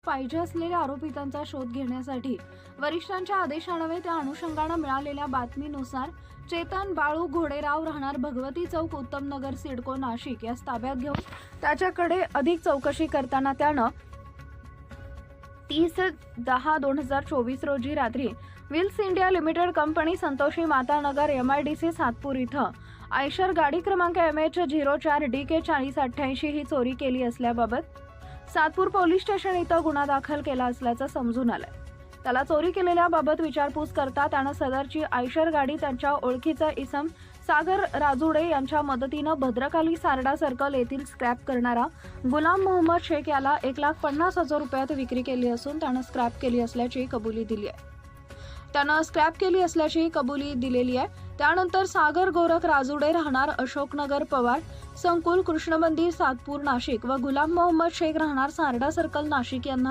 पाहिजे असलेल्या आरोपितांचा शोध घेण्यासाठी वरिष्ठांच्या आदेशानंवे त्या अनुषंगानं मिळालेल्या बातमीनुसार चेतन बाळू घोडेराव राहणार भगवती चौक उत्तम नगर सिडको नाशिक यास ताब्यात घेऊन त्याच्याकडे अधिक चौकशी करताना त्यानं 30/10/2024 रोजी रात्री Wills India limited company Santoshi Mata नगर MIDC सातपूर इथं आयशर गाडी क्रमांक MH04DK 4088 ही चोरी केली असल्याबाबत सातपूर पोलीस स्टेशन इथं गुन्हा दाखल केला असल्याचं समजून आलंय। त्याला चोरी केलेल्याबाबत विचारपूस करता त्यानं सदरची आयशर गाडी त्यांच्या ओळखीचा इसम सागर राजुडे यांच्या मदतीनं भद्रकाली सारडा सर्कल येथील स्क्रॅप करणारा गुलाम मोहम्मद शेख याला 1,50,000 रुपयात विक्री केली असून त्यानं स्क्रॅप केली असल्याची कबुली दिली आहे। त्यानं स्क्रॅप केली असल्याची कबुली दिलेली आहे। त्यानंतर सागर गोरख राजुडे राहणार अशोकनगर पवार संकुल कृष्ण मंदिर सातपूर नाशिक व गुलाम मोहम्मद शेख राहणार सारडा सर्कल नाशिक यांना